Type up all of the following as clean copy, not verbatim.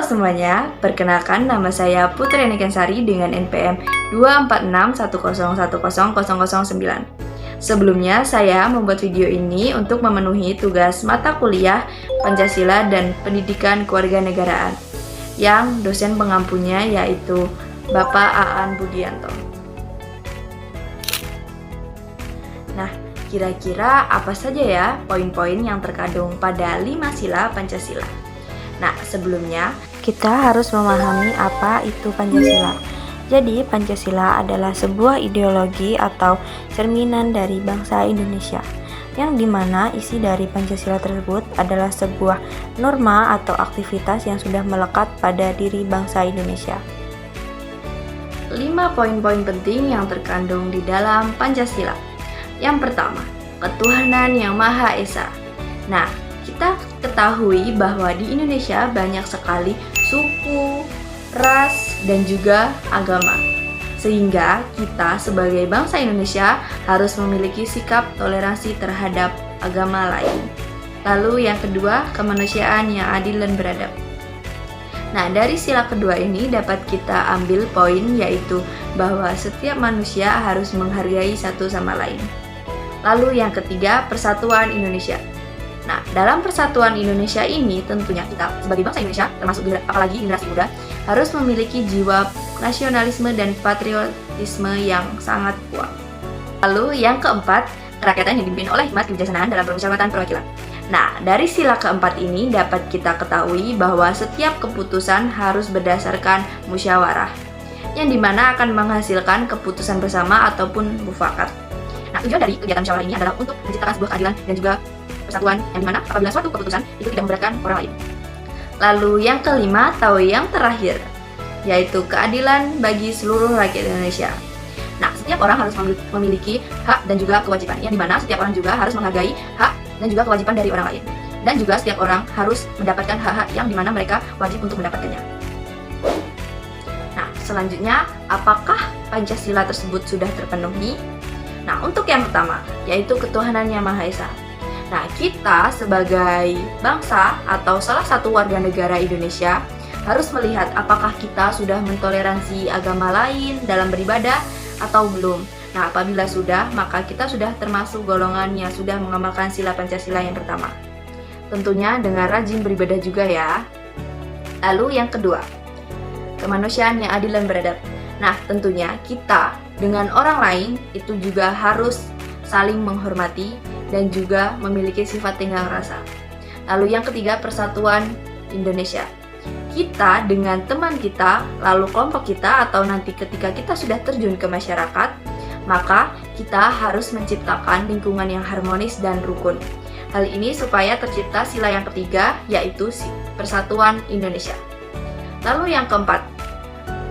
semuanya, perkenalkan nama saya Putri Nikensari dengan NPM 24610100009. Sebelumnya, saya membuat video ini untuk memenuhi tugas mata kuliah Pancasila dan Pendidikan Kewarganegaraan yang dosen pengampunya yaitu Bapak Aan Budianto. Nah, kira-kira apa saja ya poin-poin yang terkandung pada 5 sila Pancasila? Nah, sebelumnya kita harus memahami apa itu Pancasila. Jadi, Pancasila adalah sebuah ideologi atau cerminan dari bangsa Indonesia, yang dimana isi dari Pancasila tersebut adalah sebuah norma atau aktivitas yang sudah melekat pada diri bangsa Indonesia. 5 poin-poin penting yang terkandung di dalam Pancasila. Yang pertama, ketuhanan yang Maha Esa. Nah, kita ketahui bahwa di Indonesia banyak sekali suku, ras, dan juga agama. Sehingga kita sebagai bangsa Indonesia harus memiliki sikap toleransi terhadap agama lain. Lalu yang kedua, kemanusiaan yang adil dan beradab. Nah, dari sila kedua ini dapat kita ambil poin yaitu bahwa setiap manusia harus menghargai satu sama lain. Lalu yang ketiga, persatuan Indonesia. Nah, dalam persatuan Indonesia ini tentunya kita sebagai bangsa Indonesia, termasuk apalagi generasi muda, harus memiliki jiwa nasionalisme dan patriotisme yang sangat kuat. Lalu yang keempat, kerakyatan yang dipimpin oleh hikmat kebijaksanaan dalam permusyawaratan perwakilan. Nah, dari sila keempat ini dapat kita ketahui bahwa setiap keputusan harus berdasarkan musyawarah, yang dimana akan menghasilkan keputusan bersama ataupun mufakat. Nah, tujuan dari kegiatan musyawarah ini adalah untuk menciptakan sebuah keadilan dan juga persatuan yang dimana apabila suatu keputusan itu tidak memberatkan orang lain. Lalu yang kelima atau yang terakhir, yaitu keadilan bagi seluruh rakyat Indonesia. Nah, setiap orang harus memiliki hak dan juga kewajiban, yang dimana setiap orang juga harus menghargai hak dan juga kewajiban dari orang lain. Dan juga setiap orang harus mendapatkan hak-hak yang dimana mereka wajib untuk mendapatkannya. Nah, selanjutnya, apakah Pancasila tersebut sudah terpenuhi? Nah, untuk yang pertama, yaitu ketuhanan yang Maha Esa. Nah, kita sebagai bangsa atau salah satu warga negara Indonesia harus melihat apakah kita sudah mentoleransi agama lain dalam beribadah atau belum. Nah, apabila sudah, maka kita sudah termasuk golongan yang sudah mengamalkan sila Pancasila yang pertama. Tentunya dengan rajin beribadah juga ya. Lalu yang kedua, kemanusiaan yang adil dan beradab. Nah, tentunya kita dengan orang lain itu juga harus saling menghormati dan juga memiliki sifat tenggang rasa. Lalu yang ketiga, persatuan Indonesia. Kita dengan teman kita, lalu kelompok kita, atau nanti ketika kita sudah terjun ke masyarakat, maka kita harus menciptakan lingkungan yang harmonis dan rukun. Hal ini supaya tercipta sila yang ketiga, yaitu persatuan Indonesia. Lalu yang keempat,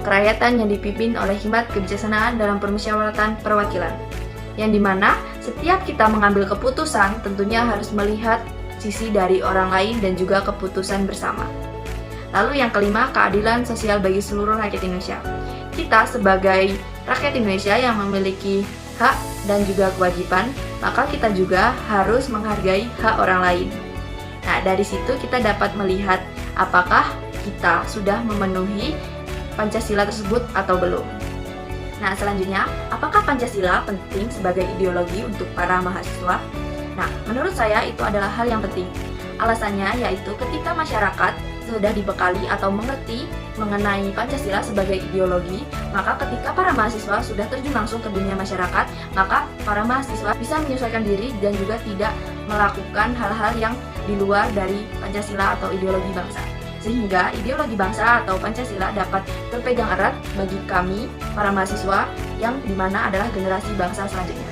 kerakyatan yang dipimpin oleh hikmat kebijaksanaan dalam permusyawaratan perwakilan, yang dimana setiap kita mengambil keputusan tentunya harus melihat sisi dari orang lain dan juga keputusan bersama. Lalu yang kelima, keadilan sosial bagi seluruh rakyat Indonesia. Kita sebagai rakyat Indonesia yang memiliki hak dan juga kewajiban, maka kita juga harus menghargai hak orang lain. Nah, dari situ kita dapat melihat apakah kita sudah memenuhi Pancasila tersebut atau belum. Nah, selanjutnya, apakah Pancasila penting sebagai ideologi untuk para mahasiswa? Nah, menurut saya itu adalah hal yang penting. Alasannya yaitu ketika masyarakat sudah dibekali atau mengerti mengenai Pancasila sebagai ideologi, maka ketika para mahasiswa sudah terjun langsung ke dunia masyarakat, maka para mahasiswa bisa menyesuaikan diri dan juga tidak melakukan hal-hal yang di luar dari Pancasila atau ideologi bangsa. Sehingga ideologi bangsa atau Pancasila dapat terpegang erat bagi kami, para mahasiswa, yang dimana adalah generasi bangsa selanjutnya.